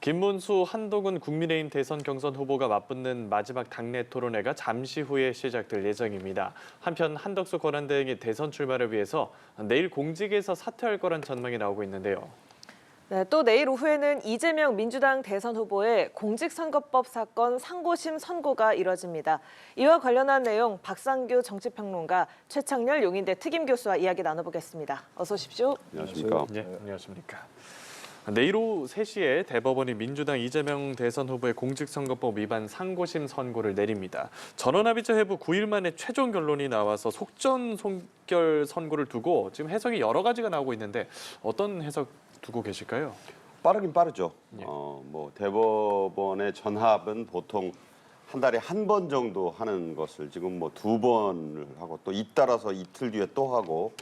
김문수, 한동훈 국민의힘 대선 경선 후보가 맞붙는 마지막 당내 토론회가 잠시 후에 시작될 예정입니다. 한편 한덕수 권한대행이 대선 출마를 위해서 내일 공직에서 사퇴할 거란 전망이 나오고 있는데요. 네, 또 내일 오후에는 이재명 민주당 대선 후보의 공직선거법 사건 상고심 선고가 이뤄집니다. 이와 관련한 내용 박상규 정치평론가, 최창렬 용인대 특임교수와 이야기 나눠보겠습니다. 어서 오십시오. 안녕하십니까. 네, 안녕하십니까. 내일 오후 3시에 대법원이 민주당 이재명 대선 후보의 공직선거법 위반 상고심 선고를 내립니다. 전원합의체 회부 9일 만에 최종 결론이 나와서 속전속결 선고를 두고 지금 해석이 여러 가지가 나오고 있는데 어떤 해석 두고 계실까요? 빠르긴 빠르죠. 예. 대법원의 전합은 보통 한 달에 한 번 정도 하는 것을 지금 2번을 하고 또 잇따라서 이틀 뒤에 또 하고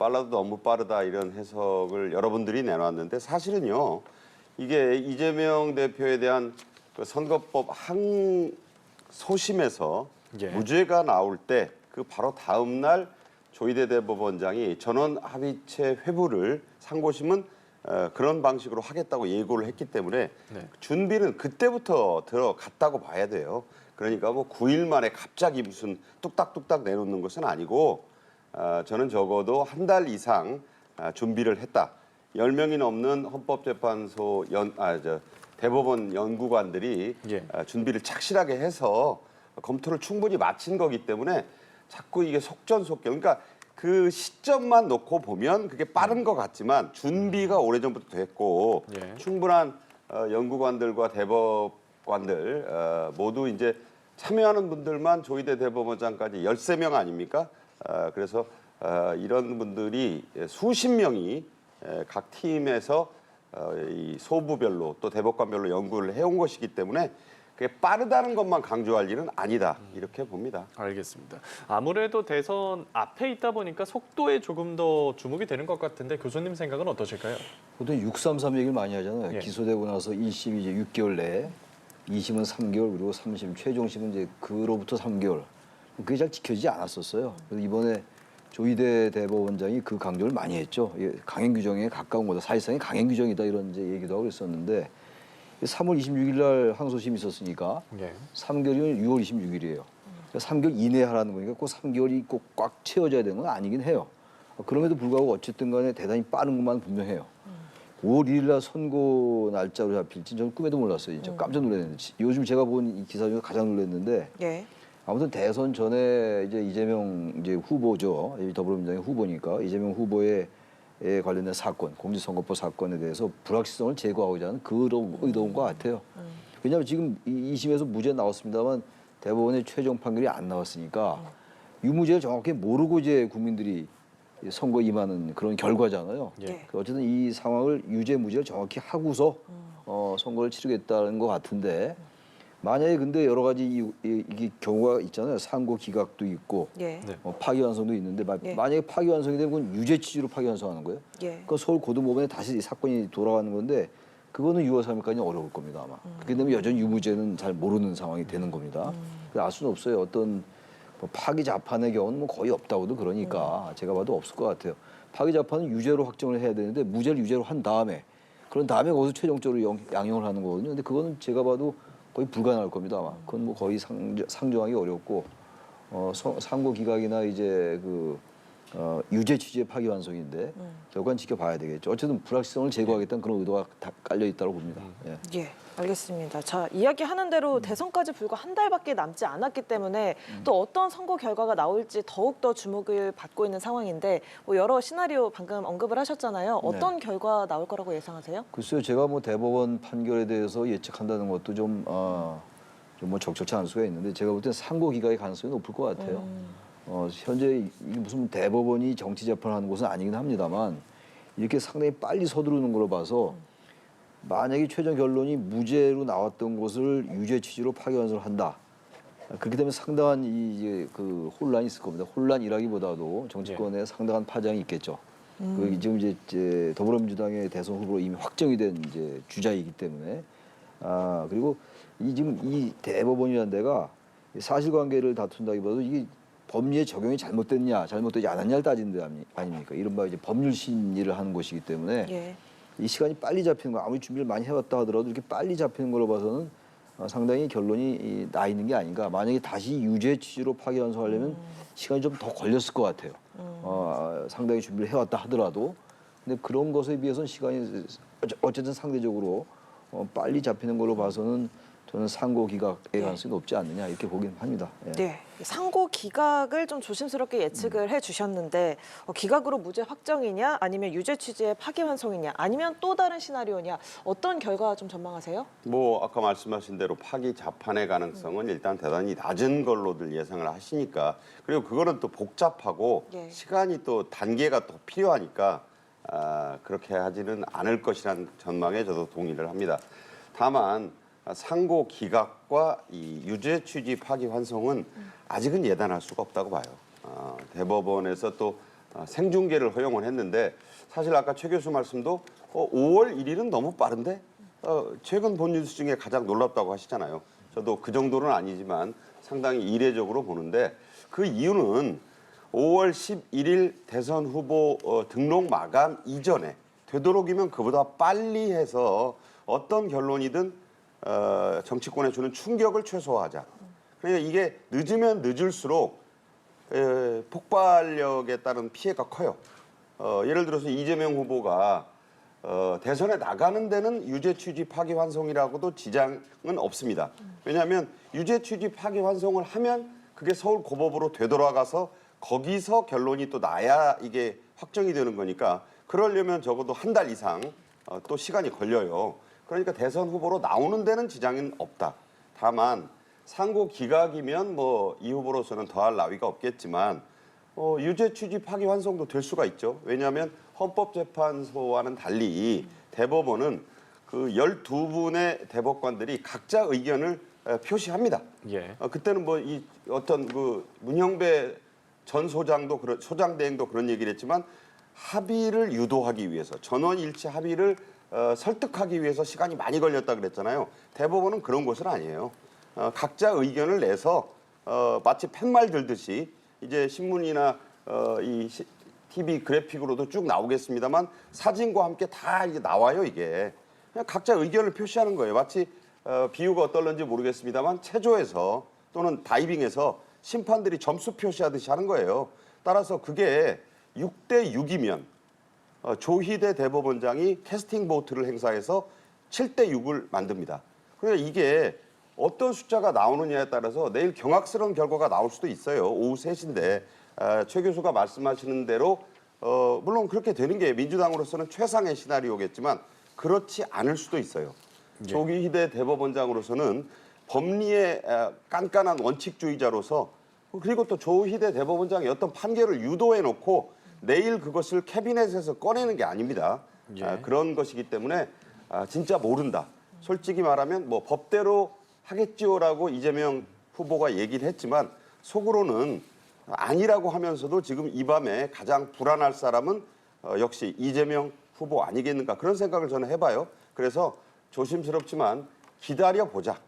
빨라도 너무 빠르다 이런 해석을 여러분들이 내놨는데 사실은요. 이게 이재명 대표에 대한 그 선거법 항소심에서 예. 무죄가 나올 때 그 바로 다음 날 조희대 대법원장이 전원 합의체 회부를 상고심은 그런 방식으로 하겠다고 예고를 했기 때문에 네. 준비는 그때부터 들어갔다고 봐야 돼요. 그러니까 9일 만에 갑자기 무슨 뚝딱뚝딱 내놓는 것은 아니고 저는 적어도 한 달 이상 준비를 했다. 10명이 넘는 헌법재판소 대법원 연구관들이 예. 준비를 착실하게 해서 검토를 충분히 마친 거기 때문에 자꾸 이게 속전속결. 그러니까 그 시점만 놓고 보면 그게 빠른 것 같지만 준비가 오래전부터 됐고 예. 충분한 연구관들과 대법관들 모두 이제 참여하는 분들만 조희대 대법원장까지 13명 아닙니까? 그래서 이런 분들이 수십 명이 각 팀에서 이 소부별로 또 대법관별로 연구를 해온 것이기 때문에 그게 빠르다는 것만 강조할 일은 아니다 이렇게 봅니다. 알겠습니다. 아무래도 대선 앞에 있다 보니까 속도에 조금 더 주목이 되는 것 같은데 교수님 생각은 어떠실까요? 보통 633 얘기를 많이 하잖아요. 예. 기소되고 나서 1심이 이제 6개월 내에, 2심은 3개월, 그리고 3심, 최종심은 이제 그로부터 3개월. 그게 잘 지켜지지 않았었어요. 그래서 이번에 조희대 대법원장이 그 강조를 많이 했죠. 강행 규정에 가까운 거다. 사실상의 강행 규정이다 이런 이제 얘기도 하고 있었는데 3월 26일 날 항소심이 있었으니까 예. 3개월이면 6월 26일이에요. 3개월 이내에 하라는 거니까 꼭 3개월이 꼭 꽉 채워져야 되는 건 아니긴 해요. 그럼에도 불구하고 어쨌든 간에 대단히 빠른 것만 분명해요. 5월 1일 날 선고 날짜로 잡힐지 저는 꿈에도 몰랐어요. 진짜 깜짝 놀랐는데 요즘 제가 본 이 기사 중에 가장 놀랐는데 예. 아무튼 대선 전에 이제 이재명 이제 후보죠. 더불어민주당의 후보니까 이재명 후보에 관련된 사건, 공직선거법 사건에 대해서 불확실성을 제거하고자 하는 그런 의도인 것 같아요. 왜냐하면 지금 2심에서 무죄 나왔습니다만 대법원의 최종 판결이 안 나왔으니까 유무죄를 정확히 모르고 이제 국민들이 선거에 임하는 그런 결과잖아요. 예. 어쨌든 이 상황을 유죄 무죄를 정확히 하고서 선거를 치르겠다는 것 같은데 만약에 근데 여러 가지 이게 경우가 있잖아요. 상고 기각도 있고 예. 네. 파기환송도 있는데 예. 만약에 파기환송이 되면 그건 유죄 취지로 파기환송하는 거예요. 예. 그 서울 고등법원에 다시 이 사건이 돌아가는 건데 그거는 6월 3일까지는 어려울 겁니다 아마. 그렇게 되면 여전히 유무죄는 잘 모르는 상황이 되는 겁니다. 알 수는 없어요. 어떤 파기 자판의 경우는 거의 없다고도 그러니까 제가 봐도 없을 것 같아요. 파기 자판은 유죄로 확정을 해야 되는데 무죄를 유죄로 한 다음에 그런 다음에 거기서 최종적으로 양형을 하는 거거든요. 근데 그거는 제가 봐도 거의 불가능할 겁니다 아마. 그건 거의 상정하기 어렵고 상고 기각이나 이제 유죄 취지의 파기환송인데 결과는 지켜봐야 되겠죠. 어쨌든 불확실성을 제거하겠다는 그런 의도가 다 깔려 있다고 봅니다. 예. 예, 알겠습니다. 자, 이야기하는 대로 대선까지 불과 한 달밖에 남지 않았기 때문에 또 어떤 선거 결과가 나올지 더욱더 주목을 받고 있는 상황인데 여러 시나리오 방금 언급을 하셨잖아요. 어떤 결과 나올 거라고 예상하세요? 글쎄요, 제가 대법원 판결에 대해서 예측한다는 것도 좀 적절치 않을 수가 있는데 제가 볼 때 상고 기각의 가능성이 높을 것 같아요. 현재 이게 무슨 대법원이 정치 재판하는 곳은 아니긴 합니다만 이렇게 상당히 빨리 서두르는 걸로 봐서 만약에 최종 결론이 무죄로 나왔던 것을 유죄 취지로 파기환송을 한다. 그렇게 되면 상당한 그 혼란이 있을 겁니다. 혼란이라기보다도 정치권에 상당한 파장이 있겠죠. 지금 이제 더불어민주당의 대선 후보로 이미 확정이 된 이제 주자이기 때문에 그리고 지금 이 대법원이라는 데가 사실관계를 다툰다기보다도 이게 법리의 적용이 잘못됐냐, 잘못되지 않았냐를 따지는 데 아닙니까? 이른바 이제 법률 심리를 하는 곳이기 때문에 예. 이 시간이 빨리 잡히는 거 아무리 준비를 많이 해왔다 하더라도 이렇게 빨리 잡히는 걸로 봐서는 상당히 결론이 나 있는 게 아닌가. 만약에 다시 유죄 취지로 파기환송하려면 시간이 좀 더 걸렸을 것 같아요. 상당히 준비를 해왔다 하더라도. 근데 그런 것에 비해서는 시간이 어쨌든 상대적으로 빨리 잡히는 걸로 봐서는 저는 상고 기각의 가능성이 높지 않느냐 이렇게 보긴 합니다. 예. 네, 상고 기각을 좀 조심스럽게 예측을 해주셨는데 기각으로 무죄 확정이냐 아니면 유죄 취지의 파기환송이냐 아니면 또 다른 시나리오냐 어떤 결과 좀 전망하세요? 뭐 아까 말씀하신 대로 파기 재판의 가능성은 일단 대단히 낮은 걸로들 예상을 하시니까 그리고 그거는 또 복잡하고 예. 시간이 또 단계가 또 필요하니까 그렇게 하지는 않을 것이라는 전망에 저도 동의를 합니다. 다만 상고 기각과 이 유죄 취지 파기 환송은 아직은 예단할 수가 없다고 봐요. 대법원에서 또 생중계를 허용을 했는데 사실 아까 최 교수 말씀도 5월 1일은 너무 빠른데 최근 본 뉴스 중에 가장 놀랍다고 하시잖아요. 저도 그 정도는 아니지만 상당히 이례적으로 보는데 그 이유는 5월 11일 대선 후보 등록 마감 이전에 되도록이면 그보다 빨리 해서 어떤 결론이든 정치권에 주는 충격을 최소화하자. 그러니까 이게 늦으면 늦을수록 폭발력에 따른 피해가 커요. 예를 들어서 이재명 후보가 대선에 나가는 데는 유죄 취지 파기환송이라고도 지장은 없습니다. 왜냐하면 유죄 취지 파기환송을 하면 그게 서울 고법으로 되돌아가서 거기서 결론이 또 나야 이게 확정이 되는 거니까 그러려면 적어도 한 달 이상 또 시간이 걸려요. 그러니까 대선 후보로 나오는 데는 지장은 없다. 다만 상고 기각이면 뭐 이 후보로서는 더할 나위가 없겠지만 유죄 취지 파기환송도 될 수가 있죠. 왜냐하면 헌법재판소와는 달리 대법원은 그 12분의 대법관들이 각자 의견을 표시합니다. 예. 그때는 뭐 이 어떤 그 문형배 전 소장도 소장 대행도 그런 얘기를 했지만 합의를 유도하기 위해서 전원일치 합의를 설득하기 위해서 시간이 많이 걸렸다 그랬잖아요. 대법원은 그런 곳은 아니에요. 각자 의견을 내서 마치 팻말 들듯이 이제 신문이나 TV 그래픽으로도 쭉 나오겠습니다만 사진과 함께 다 이제 나와요 이게. 그냥 각자 의견을 표시하는 거예요. 마치 비유가 어떨런지 모르겠습니다만 체조에서 또는 다이빙에서 심판들이 점수 표시하듯이 하는 거예요. 따라서 그게 6대 6이면 조희대 대법원장이 캐스팅 보트를 행사해서 7대 6을 만듭니다. 그러니까 이게 어떤 숫자가 나오느냐에 따라서 내일 경악스러운 결과가 나올 수도 있어요. 오후 3시인데 최 교수가 말씀하시는 대로 물론 그렇게 되는 게 민주당으로서는 최상의 시나리오겠지만 그렇지 않을 수도 있어요. 예. 조희대 대법원장으로서는 법리의 깐깐한 원칙주의자로서 그리고 또 조희대 대법원장이 어떤 판결을 유도해놓고 내일 그것을 캐비넷에서 꺼내는 게 아닙니다. 예. 그런 것이기 때문에 진짜 모른다. 솔직히 말하면 뭐 법대로 하겠지요라고 이재명 후보가 얘기를 했지만 속으로는 아니라고 하면서도 지금 이 밤에 가장 불안할 사람은 역시 이재명 후보 아니겠는가 그런 생각을 저는 해봐요. 그래서 조심스럽지만 기다려보자.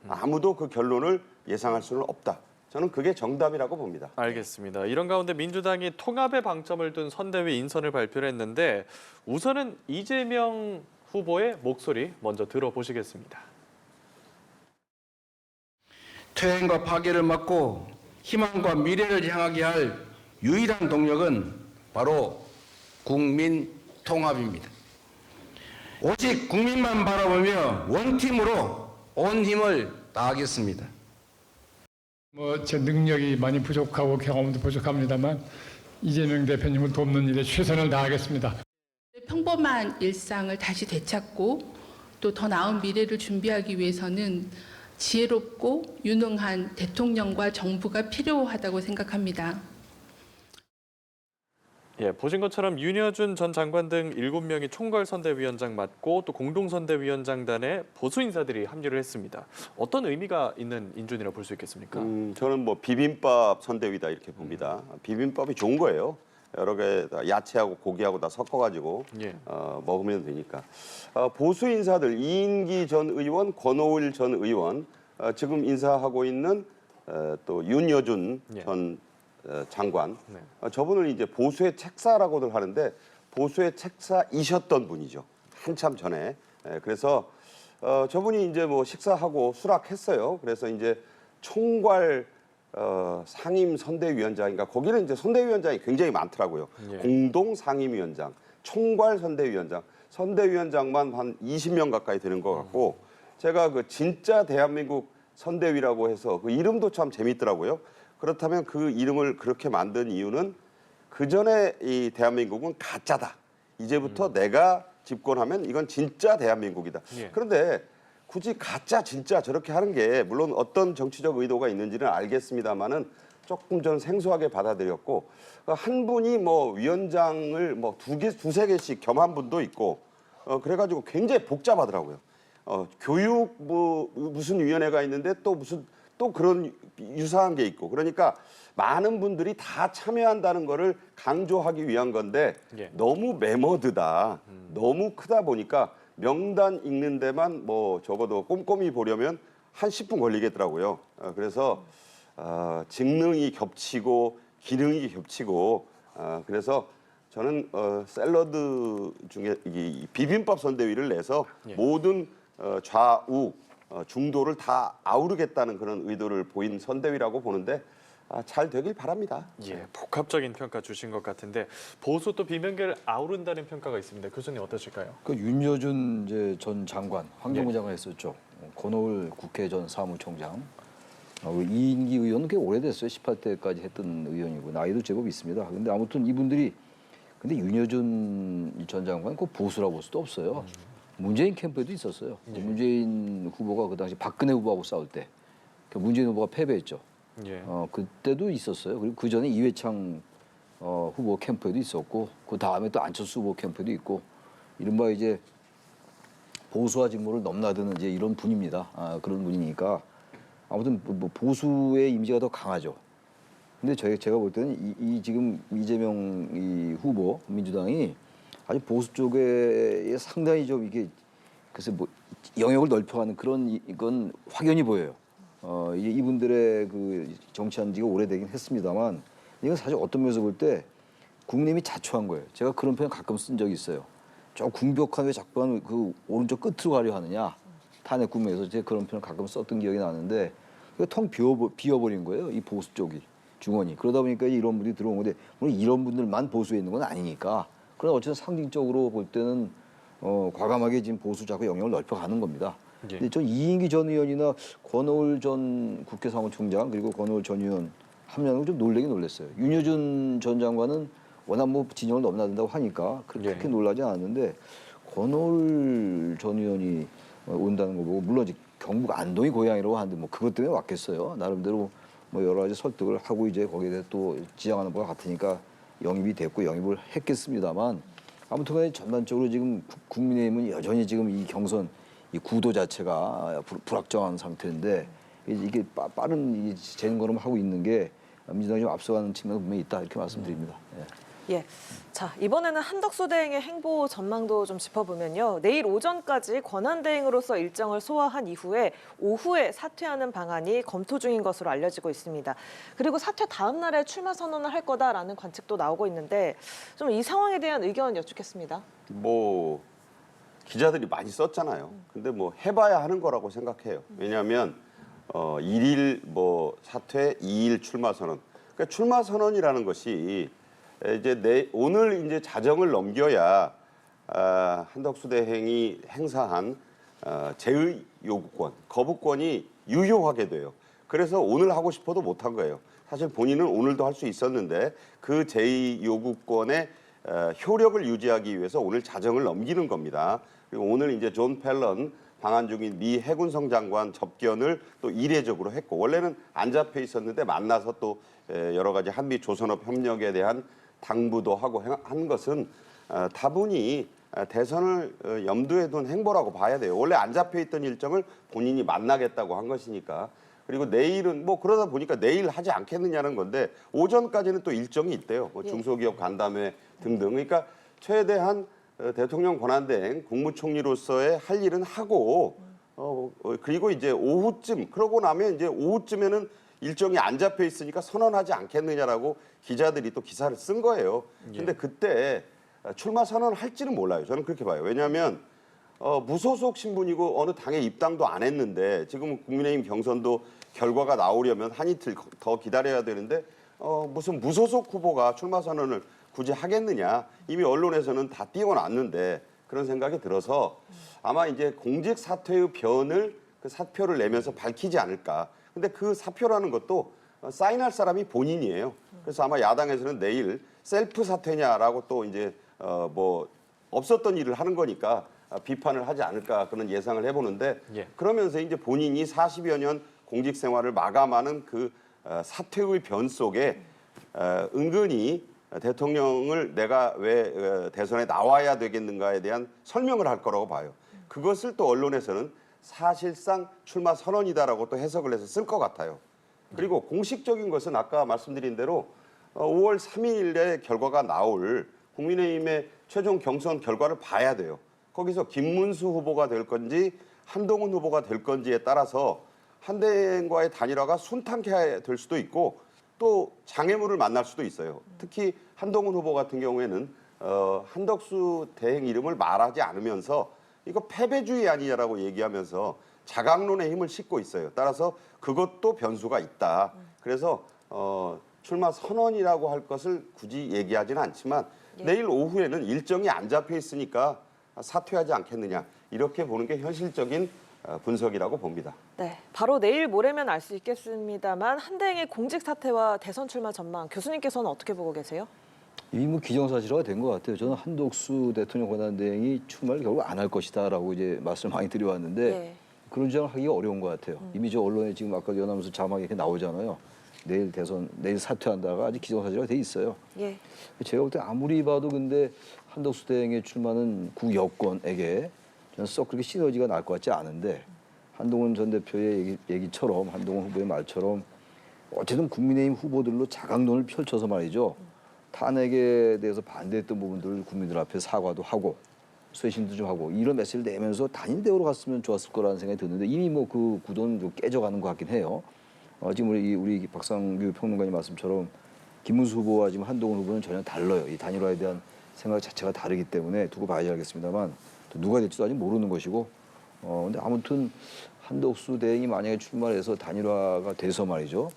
아무도 그 결론을 예상할 수는 없다. 저는 그게 정답이라고 봅니다. 알겠습니다. 이런 가운데 민주당이 통합에 방점을 둔 선대위 인선을 발표를 했는데 우선은 이재명 후보의 목소리 먼저 들어보시겠습니다. 퇴행과 파괴를 막고 희망과 미래를 향하게 할 유일한 동력은 바로 국민 통합입니다. 오직 국민만 바라보며 원팀으로 온 힘을 다하겠습니다. 제 능력이 많이 부족하고 경험도 부족합니다만 이재명 대표님을 돕는 일에 최선을 다하겠습니다. 평범한 일상을 다시 되찾고 또 더 나은 미래를 준비하기 위해서는 지혜롭고 유능한 대통령과 정부가 필요하다고 생각합니다. 예, 보신 것처럼 윤여준 전 장관 등 7명이 총괄선대위원장 맡고 또 공동선대위원장단에 보수 인사들이 합류를 했습니다. 어떤 의미가 있는 인준이라 볼 수 있겠습니까? 저는 뭐 비빔밥 선대위다 이렇게 봅니다. 비빔밥이 좋은 거예요. 여러 개 다 야채하고 고기하고 다 섞어가지고 예. 먹으면 되니까. 보수 인사들 이인기 전 의원, 권오일 전 의원, 지금 인사하고 있는 또 윤여준 예. 전 장관. 네. 저분은 이제 보수의 책사라고들 하는데 보수의 책사이셨던 분이죠. 한참 전에. 그래서 저분이 이제 뭐 식사하고 수락했어요. 그래서 이제 총괄 상임 선대위원장인가 거기는 이제 선대위원장이 굉장히 많더라고요. 예. 공동 상임위원장, 총괄 선대위원장, 선대위원장만 한 20명 가까이 되는 것 같고 제가 그 진짜 대한민국 선대위라고 해서 그 이름도 참 재밌더라고요. 그렇다면 그 이름을 그렇게 만든 이유는 그 전에 이 대한민국은 가짜다. 이제부터 내가 집권하면 이건 진짜 대한민국이다. 예. 그런데 굳이 가짜 진짜 저렇게 하는 게 물론 어떤 정치적 의도가 있는지는 알겠습니다만은 조금 전 생소하게 받아들였고 한 분이 뭐 위원장을 뭐 두세 개씩 겸한 분도 있고 그래가지고 굉장히 복잡하더라고요. 교육부 무슨 위원회가 있는데 또 그런 유사한 게 있고 그러니까 많은 분들이 다 참여한다는 거를 강조하기 위한 건데 예. 너무 매머드다. 너무 크다 보니까 명단 읽는 데만 뭐 적어도 꼼꼼히 보려면 한 10분 걸리겠더라고요. 그래서 직능이 겹치고 기능이 겹치고 그래서 저는 샐러드 중에 이 비빔밥 선대위를 내서 예. 모든 좌우 중도를 다 아우르겠다는 그런 의도를 보인 선대위라고 보는데 잘 되길 바랍니다. 예, 복합적인 평가 주신 것 같은데 보수 또 비명계를 아우른다는 평가가 있습니다. 교수님 어떠실까요? 그 윤여준 이제 전 장관, 환경부 예. 장관 했었죠. 권오을 국회 전 사무총장. 이인기 의원은 꽤 오래됐어요. 18대까지 했던 의원이고 나이도 제법 있습니다. 근데 아무튼 이분들이 근데 윤여준 전 장관 그 보수라고 볼 수도 없어요. 문재인 캠프에도 있었어요. 예. 문재인 후보가 그 당시 박근혜 후보하고 싸울 때 문재인 후보가 패배했죠. 예. 그때도 있었어요. 그리고 그 전에 이회창 후보 캠프에도 있었고 그 다음에 또 안철수 후보 캠프에도 있고 이른바 이제 보수와 직무를 넘나드는 이제 이런 분입니다. 그런 분이니까 아무튼 뭐 보수의 이미지가 더 강하죠. 근데 제가 볼 때는 이 지금 이재명 이 후보 민주당이 아주 보수 쪽에 상당히 좀 이게 글쎄 뭐 영역을 넓혀가는 그런 이건 확연히 보여요. 이분들의 그 정치한 지가 오래되긴 했습니다만 이건 사실 어떤 면에서 볼 때 국민의힘이 자초한 거예요. 제가 그런 표현 가끔 쓴 적이 있어요. 좀 궁벽한 왜 자꾸 그 오른쪽 끝으로 가려 하느냐. 탄핵 국면에서 제가 그런 표현 가끔 썼던 기억이 나는데 텅 비어버린 거예요. 이 보수 쪽이 중원이. 그러다 보니까 이런 분들이 들어온 건데 물론 이런 분들만 보수에 있는 건 아니니까. 그러나 어쨌든 상징적으로 볼 때는 과감하게 지금 보수 자꾸 영역을 넓혀가는 겁니다. 예. 근데 전 이인기 전 의원이나 권오을 전 국회 사무총장 그리고 권오을 전 의원 합류하는 걸 좀 놀라긴 놀랐어요. 윤여준 전 장관은 워낙 뭐 진영을 넘나든다고 하니까 그렇게 예. 놀라지 않았는데 권오을 전 의원이 온다는 거 보고 물론 이제 경북 안동이 고향이라고 하는데 뭐 그것 때문에 왔겠어요. 나름대로 뭐 여러 가지 설득을 하고 이제 거기에 대해 또 지향하는 것 같으니까 영입이 됐고 영입을 했겠습니다만 아무튼간에 전반적으로 지금 국민의힘은 여전히 지금 이 경선 이 구도 자체가 불확정한 상태인데 이게 빠른 재림걸음을 하고 있는 게 민주당이 좀 앞서가는 측면이 분명히 있다 이렇게 말씀드립니다. 예. 자, 이번에는 한덕수 대행의 행보 전망도 좀 짚어보면요. 내일 오전까지 권한대행으로서 일정을 소화한 이후에 오후에 사퇴하는 방안이 검토 중인 것으로 알려지고 있습니다. 그리고 사퇴 다음 날에 출마 선언을 할 거다라는 관측도 나오고 있는데 좀 이 상황에 대한 의견 여쭙겠습니다. 뭐 기자들이 많이 썼잖아요. 근데 뭐 해봐야 하는 거라고 생각해요. 왜냐하면 1일 뭐 사퇴, 2일 출마 선언. 그러니까 출마 선언이라는 것이 이제 오늘 이제 자정을 넘겨야 한덕수 대행이 행사한 제의 요구권, 거부권이 유효하게 돼요. 그래서 오늘 하고 싶어도 못한 거예요. 사실 본인은 오늘도 할 수 있었는데 그 제의 요구권의 효력을 유지하기 위해서 오늘 자정을 넘기는 겁니다. 그리고 오늘 이제 존 펠런 방한 중인 미 해군성 장관 접견을 또 이례적으로 했고 원래는 안 잡혀 있었는데 만나서 또 여러 가지 한미 조선업 협력에 대한 당부도 하고 한 것은 다분히 대선을 염두에 둔 행보라고 봐야 돼요. 원래 안 잡혀 있던 일정을 본인이 만나겠다고 한 것이니까. 그리고 내일은 뭐 그러다 보니까 내일 하지 않겠느냐는 건데 오전까지는 또 일정이 있대요. 뭐 중소기업 간담회 등등. 그러니까 최대한 대통령 권한대행 국무총리로서의 할 일은 하고 그리고 이제 오후쯤 그러고 나면 이제 오후쯤에는 일정이 안 잡혀 있으니까 선언하지 않겠느냐라고 기자들이 또 기사를 쓴 거예요. 근데 그때 출마 선언할지는 몰라요. 저는 그렇게 봐요. 왜냐하면 무소속 신분이고 어느 당에 입당도 안 했는데 지금 국민의힘 경선도 결과가 나오려면 한 이틀 더 기다려야 되는데 무슨 무소속 후보가 출마 선언을 굳이 하겠느냐. 이미 언론에서는 다 띄워놨는데 그런 생각이 들어서 아마 이제 공직 사퇴의 변을 그 사표를 내면서 밝히지 않을까. 근데 그 사표라는 것도 사인할 사람이 본인이에요. 그래서 아마 야당에서는 내일 셀프 사퇴냐라고 또 이제 뭐 없었던 일을 하는 거니까 비판을 하지 않을까 그런 예상을 해보는데 예. 그러면서 이제 본인이 40여 년 공직 생활을 마감하는 그 사퇴의 변 속에 은근히 대통령을 내가 왜 대선에 나와야 되겠는가에 대한 설명을 할 거라고 봐요. 그것을 또 언론에서는 사실상 출마 선언이다라고 또 해석을 해서 쓸 것 같아요. 그리고 공식적인 것은 아까 말씀드린 대로 5월 3일에 결과가 나올 국민의힘의 최종 경선 결과를 봐야 돼요. 거기서 김문수 후보가 될 건지 한동훈 후보가 될 건지에 따라서 한대행과의 단일화가 순탄케 될 수도 있고 또 장애물을 만날 수도 있어요. 특히 한동훈 후보 같은 경우에는 한덕수 대행 이름을 말하지 않으면서 이거 패배주의 아니냐라고 얘기하면서 자강론의 힘을 싣고 있어요. 따라서 그것도 변수가 있다. 그래서 출마 선언이라고 할 것을 굳이 얘기하지는 않지만 내일 오후에는 일정이 안 잡혀 있으니까 사퇴하지 않겠느냐. 이렇게 보는 게 현실적인 분석이라고 봅니다. 네, 바로 내일 모레면 알 수 있겠습니다만 한대행의 공직 사퇴와 대선 출마 전망 교수님께서는 어떻게 보고 계세요? 이미 뭐 기정사실화가 된 것 같아요. 저는 한덕수 대통령 권한대행이 출마를 결국 안 할 것이다라고 이제 말씀을 많이 드려왔는데 네. 그런 주장을 하기가 어려운 것 같아요. 이미 저 언론에 지금 아까 연하면서 자막이 이렇게 나오잖아요. 내일 사퇴한다가 아직 기정사실화가 돼 있어요. 예. 제가 볼 때 아무리 봐도 근데 한덕수 대행의 출마는 구여권에게 저는 썩 그렇게 시너지가 날 것 같지 않은데 한동훈 전 대표의 얘기처럼 한동훈 후보의 말처럼 어쨌든 국민의힘 후보들로 자강론을 펼쳐서 말이죠. 탄핵에 대해서 반대했던 부분들을 국민들 앞에 사과도 하고 쇄신도 좀 하고 이런 메시지를 내면서 단일 대우로 갔으면 좋았을 거라는 생각이 드는데 이미 뭐 그 구도는 좀 깨져가는 것 같긴 해요. 지금 우리 박상규 평론가님 말씀처럼 김문수 후보와 지금 한동훈 후보는 전혀 달라요. 이 단일화에 대한 생각 자체가 다르기 때문에 두고 봐야지 알겠습니다만 또 누가 될지도 아직 모르는 것이고 근데 아무튼 한덕수 대행이 만약에 출마를 해서 단일화가 돼서 말이죠.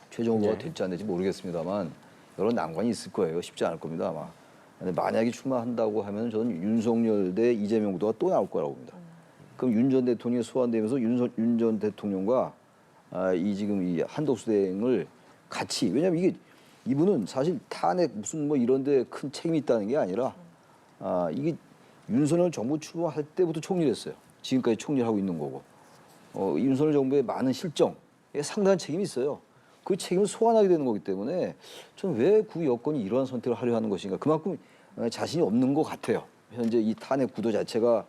최종 후보가 될지 안 될지 모르겠습니다만 여러 난관이 있을 거예요. 쉽지 않을 겁니다 아마. 근데 만약에 출마한다고 하면 저는 윤석열 대 이재명 후보가 또 나올 거라고 봅니다. 그럼 윤 전 대통령이 소환되면서 윤 전 대통령과 지금 이 한덕수 대행을 같이 왜냐하면 이분은 사실 탄핵 무슨 뭐 이런데 큰 책임이 있다는 게 아니라 이게 윤석열 정부 출범할 때부터 총리를 했어요. 지금까지 총리를 하고 있는 거고 윤석열 정부의 많은 실정에 상당한 책임이 있어요. 그 책임을 소환하게 되는 거기 때문에 저는 왜 구 여건이 이러한 선택을 하려 하는 것인가 그만큼 자신이 없는 것 같아요. 현재 이 탄핵 구도 자체가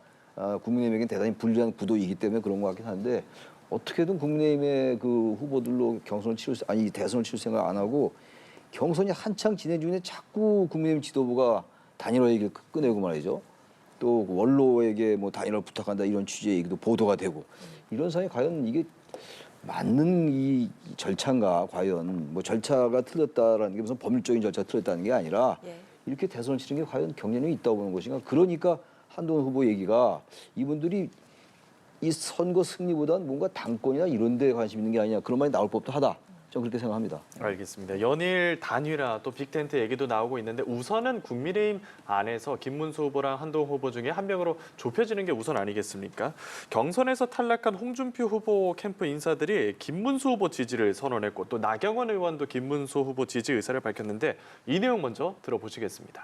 국민의힘에겐 대단히 불리한 구도이기 때문에 그런 것 같긴 한데 어떻게든 국민의힘의 그 후보들로 대선을 치를 생각 안 하고 경선이 한창 진행 중에 자꾸 국민의힘 지도부가 단일화 얘기를 꺼내고 말이죠. 또 원로에게 뭐 단일화 부탁한다 이런 취지의 얘기도 보도가 되고 이런 상황에 과연 이게 맞는 이 절차인가 과연 뭐 절차가 틀렸다라는 게 무슨 법률적인 절차가 틀렸다는 게 아니라 이렇게 대선을 치는 게 과연 경쟁력이 있다고 보는 것인가. 그러니까 한동훈 후보 얘기가 이분들이 이 선거 승리보다는 뭔가 당권이나 이런 데에 관심 있는 게 아니냐 그런 말이 나올 법도 하다. 저는 그렇게 생각합니다. 알겠습니다. 연일 단일화 또 빅텐트 얘기도 나오고 있는데 우선은 국민의힘 안에서 김문수 후보랑 한동훈 후보 중에 한 명으로 좁혀지는 게 우선 아니겠습니까? 경선에서 탈락한 홍준표 후보 캠프 인사들이 김문수 후보 지지를 선언했고 또 나경원 의원도 김문수 후보 지지 의사를 밝혔는데 이 내용 먼저 들어보시겠습니다.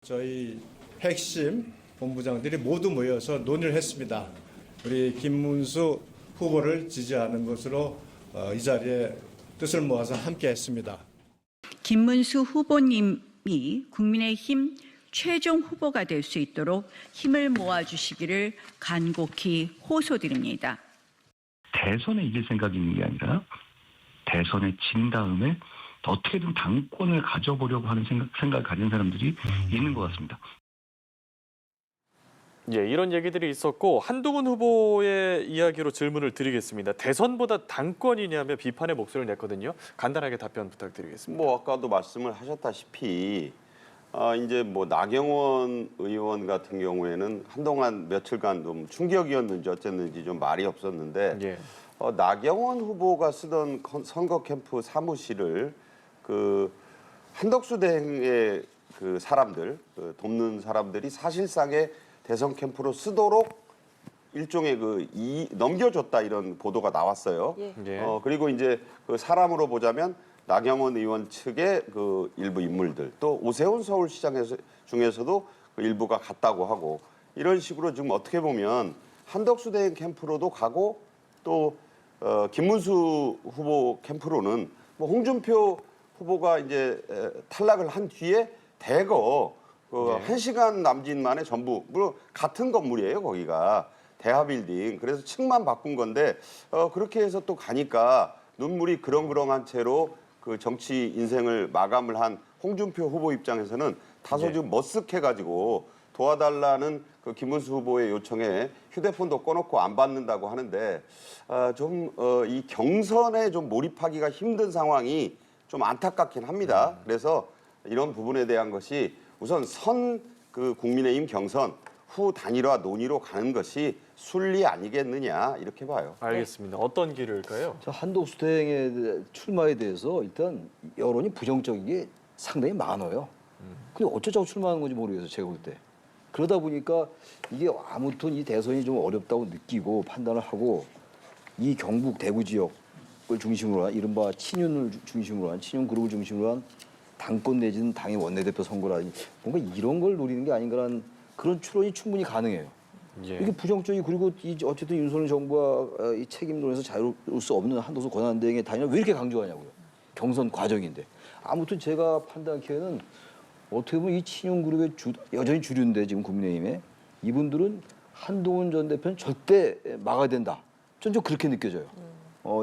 저희 핵심 본부장들이 모두 모여서 논의를 했습니다. 우리 김문수 후보를 지지하는 것으로 이 자리에 뜻을 모아서 함께 했습니다. 김문수 후보님이 국민의힘 최종 후보가 될 수 있도록 힘을 모아주시기를 간곡히 호소드립니다. 대선에 이길 생각이 있는 게 아니라 대선에 진 다음에 어떻게든 당권을 가져보려고 하는 생각을 가진 사람들이 있는 것 같습니다. 예, 이런 얘기들이 있었고 한동훈 후보의 이야기로 질문을 드리겠습니다. 대선보다 당권이냐며 비판의 목소리를 냈거든요. 간단하게 답변 부탁드리겠습니다. 뭐 아까도 말씀을 하셨다시피 이제 뭐 나경원 의원 같은 경우에는 한동안 며칠간 좀 충격이었는지 어쨌는지 좀 말이 없었는데 예. 나경원 후보가 쓰던 선거 캠프 사무실을 그 한덕수 대행의 그 사람들, 돕는 사람들이 사실상의 대선 캠프로 쓰도록 일종의 넘겨줬다 이런 보도가 나왔어요. 예. 예. 그리고 이제 그 사람으로 보자면 나경원 의원 측의 그 일부 인물들 또 오세훈 서울시장 중에서도 그 일부가 갔다고 하고 이런 식으로 지금 어떻게 보면 한덕수 대행 캠프로도 가고 또 김문수 후보 캠프로는 뭐 홍준표 후보가 이제 탈락을 한 뒤에 대거 네. 1시간 남짓 만에 전부 물론 같은 건물이에요 거기가 대하빌딩 그래서 층만 바꾼 건데 그렇게 해서 또 가니까 눈물이 그렁그렁한 채로 그 정치 인생을 마감을 한 홍준표 후보 입장에서는 다소 네. 좀 머쓱해가지고 도와달라는 그 김문수 후보의 요청에 휴대폰도 꺼놓고 안 받는다고 하는데 좀 이 경선에 좀 몰입하기가 힘든 상황이 좀 안타깝긴 합니다. 그래서 이런 부분에 대한 것이 우선 그 국민의힘 경선 후 단일화 논의로 가는 것이 순리 아니겠느냐 이렇게 봐요. 알겠습니다. 어떤 길을까요? 자, 한덕수 대행의 출마에 대해서 일단 여론이 부정적인 게 상당히 많아요. 근데 어쩌자고 출마하는 건지 모르겠어요, 제가 볼 때. 그러다 보니까 이게 아무튼 이 대선이 좀 어렵다고 느끼고 판단을 하고 이 경북 대구 지역을 중심으로 한 이른바 친윤을 중심으로 한 친윤 그룹을 중심으로 한 당권 내지는 당의 원내대표 선거라든지 뭔가 이런 걸 노리는 게 아닌가라는 그런 추론이 충분히 가능해요. 예. 이게 부정적이 그리고 어쨌든 윤석열 정부와 이 책임론에서 자유로울 수 없는 한덕수 권한대행의 단일화 왜 이렇게 강조하냐고요. 경선 과정인데. 아무튼 제가 판단하기에는 어떻게 보면 이 친윤그룹의 여전히 주류인데 지금 국민의힘에 이분들은 한동훈 전 대표는 절대 막아야 된다. 전 좀 그렇게 느껴져요.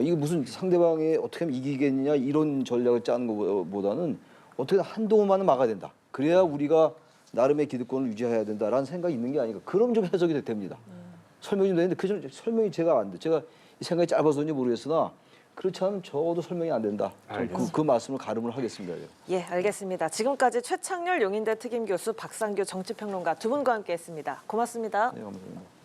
이게 무슨 상대방이 어떻게 하면 이기겠느냐 이런 전략을 짜는 것보다는 어떻게 한동훈만은 막아야 된다. 그래야 우리가 나름의 기득권을 유지해야 된다라는 생각이 있는 게 아닌가. 그럼 좀 해석이 됩니다. 설명이 좀 되는데 그 설명이 제가 안 돼. 제가 이 생각이 짧아서인지 모르겠으나 그렇지 않으면 적어도 설명이 안 된다. 그 말씀을 가름을 하겠습니다. 예, 알겠습니다. 지금까지 최창렬 용인대 특임교수 박상규 정치평론가 두 분과 함께했습니다. 고맙습니다. 네, 감사합니다.